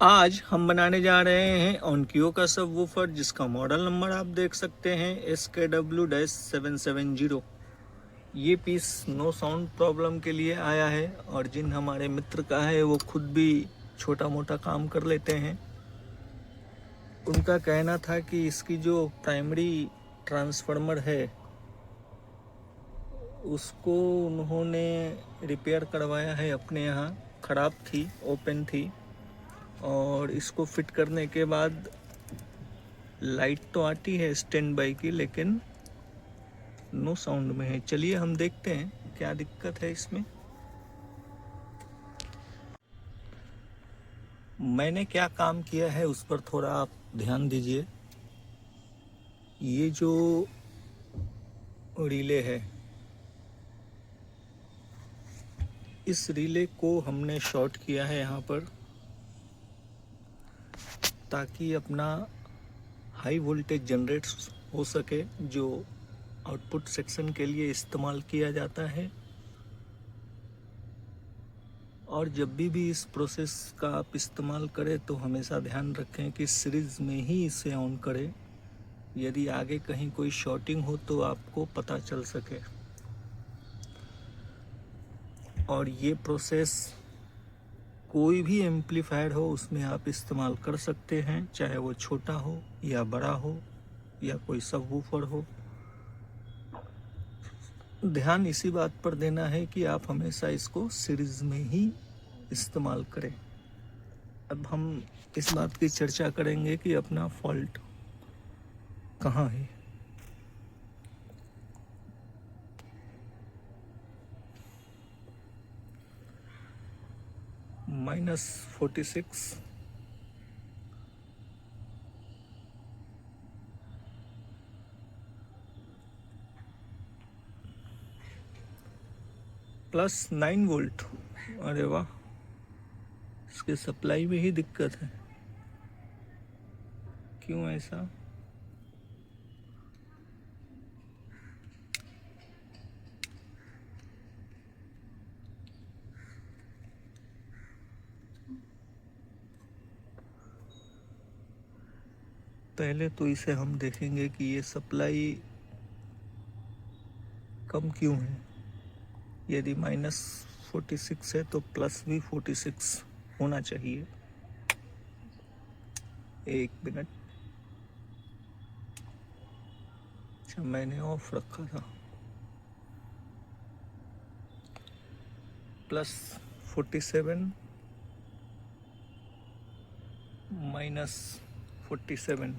आज हम बनाने जा रहे हैं ओनक्यो का सबवूफर, जिसका मॉडल नंबर आप देख सकते हैं SKW-770। ये पीस नो साउंड प्रॉब्लम के लिए आया है, और जिन हमारे मित्र का है वो खुद भी छोटा मोटा काम कर लेते हैं। उनका कहना था कि इसकी जो प्राइमरी ट्रांसफार्मर है उसको उन्होंने रिपेयर करवाया है अपने यहाँ, ख़राब थी, ओपन थी, और इसको फिट करने के बाद लाइट तो आती है स्टैंड बाई की, लेकिन नो साउंड में है। चलिए हम देखते हैं क्या दिक्कत है इसमें। मैंने क्या काम किया है उस पर थोड़ा आप ध्यान दीजिए। ये जो रिले है, इस रिले को हमने शॉर्ट किया है यहाँ पर, ताकि अपना हाई वोल्टेज जनरेट हो सके, जो आउटपुट सेक्शन के लिए इस्तेमाल किया जाता है। और जब भी इस प्रोसेस का आप इस्तेमाल करें तो हमेशा ध्यान रखें कि सीरीज़ में ही इसे ऑन करें, यदि आगे कहीं कोई शॉर्टिंग हो तो आपको पता चल सके। और ये प्रोसेस कोई भी एम्पलीफायर हो उसमें आप इस्तेमाल कर सकते हैं, चाहे वो छोटा हो या बड़ा हो या कोई सबवूफर हो। ध्यान इसी बात पर देना है कि आप हमेशा इसको सीरीज में ही इस्तेमाल करें। अब हम इस बात की चर्चा करेंगे कि अपना फॉल्ट कहाँ है। -46 +9 वोल्ट। अरे वाह, इसके सप्लाई में ही दिक्कत है। क्यों ऐसा? पहले तो इसे हम देखेंगे कि ये सप्लाई कम क्यों है। यदि -46 है तो प्लस भी 46 होना चाहिए। एक मिनट, अच्छा मैंने ऑफ रखा था। +47 -47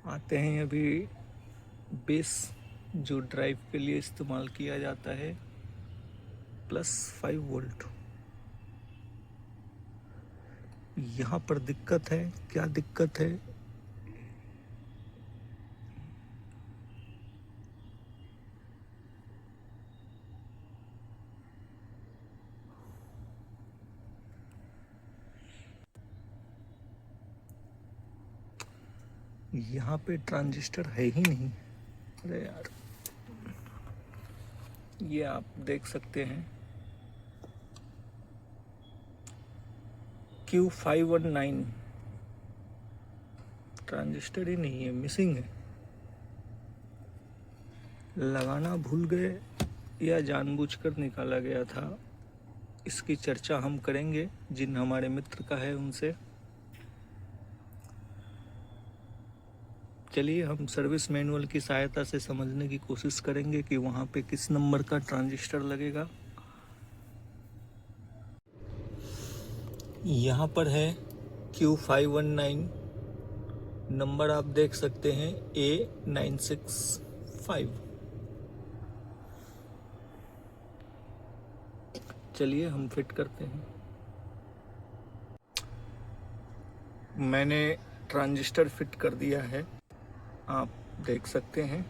आते हैं। अभी बेस जो ड्राइव के लिए इस्तेमाल किया जाता है, +5 वोल्ट। यहाँ पर दिक्कत है। क्या दिक्कत है? यहाँ पे ट्रांजिस्टर है ही नहीं। अरे यार, ये आप देख सकते हैं Q519 ट्रांजिस्टर ही नहीं है, मिसिंग है। लगाना भूल गए या जानबूझकर निकाला गया था, इसकी चर्चा हम करेंगे जिन हमारे मित्र का है उनसे। चलिए हम सर्विस मैनुअल की सहायता से समझने की कोशिश करेंगे कि वहाँ पे किस नंबर का ट्रांजिस्टर लगेगा। यहाँ पर है Q519, नंबर आप देख सकते हैं A965। चलिए हम फिट करते हैं। मैंने ट्रांजिस्टर फिट कर दिया है, आप देख सकते हैं।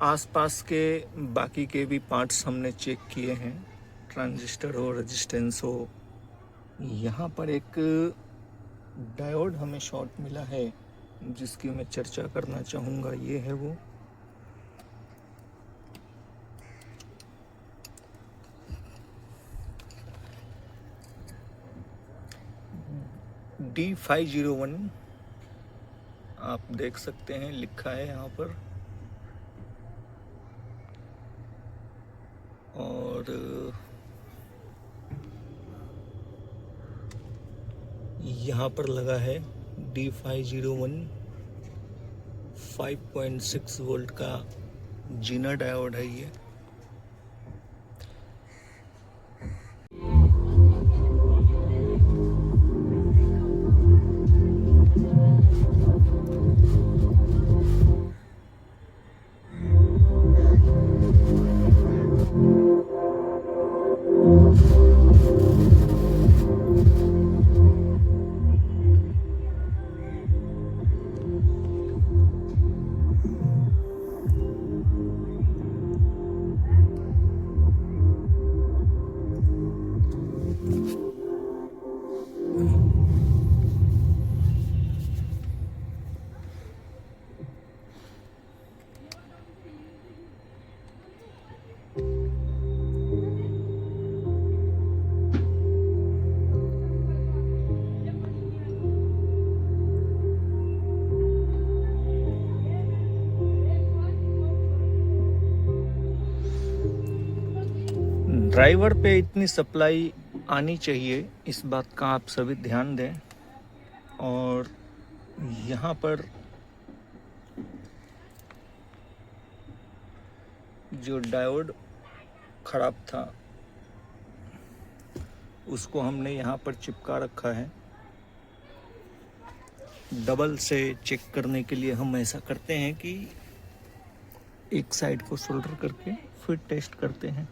आसपास के बाकी के भी पार्ट्स हमने चेक किए हैं, ट्रांजिस्टर हो, रेजिस्टेंस हो। यहाँ पर एक डायोड हमें शॉर्ट मिला है, जिसकी मैं चर्चा करना चाहूँगा। ये है वो। D501 आप देख सकते हैं, लिखा है यहाँ पर। और यहाँ पर लगा है D501 5.6 वोल्ट का जीना डायोड है ये। ड्राइवर पे इतनी सप्लाई आनी चाहिए, इस बात का आप सभी ध्यान दें। और यहाँ पर जो डायोड खराब था उसको हमने यहाँ पर चिपका रखा है। डबल से चेक करने के लिए हम ऐसा करते हैं कि एक साइड को सोल्डर करके फिर टेस्ट करते हैं।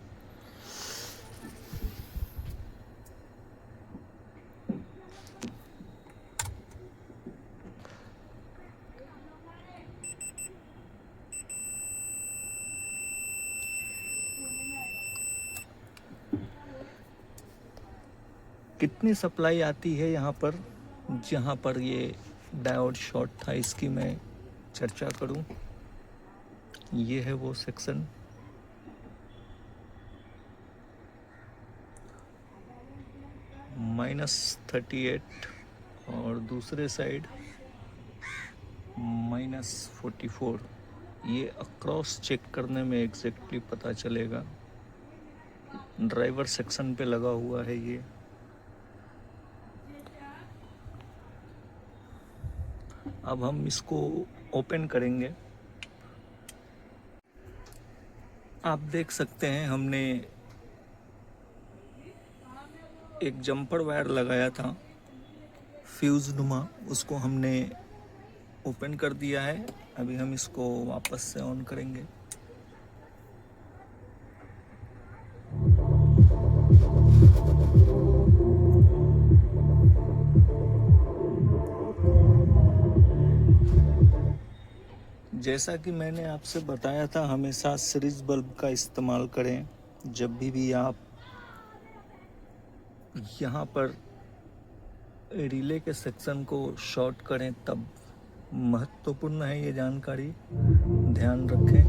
कितनी सप्लाई आती है यहाँ पर, जहाँ पर ये डायोड शॉर्ट था, इसकी मैं चर्चा करूँ। ये है वो सेक्शन। -38 और दूसरे साइड -44। ये अक्रॉस चेक करने में एग्जैक्टली पता चलेगा। ड्राइवर सेक्शन पे लगा हुआ है ये। अब हम इसको ओपन करेंगे। आप देख सकते हैं हमने एक जंपर वायर लगाया था फ्यूज नुमा, उसको हमने ओपन कर दिया है। अभी हम इसको वापस से ऑन करेंगे। जैसा कि मैंने आपसे बताया था, हमेशा सीरीज बल्ब का इस्तेमाल करें। जब भी आप यहाँ पर रिले के सेक्शन को शॉर्ट करें तब महत्वपूर्ण है ये जानकारी, ध्यान रखें।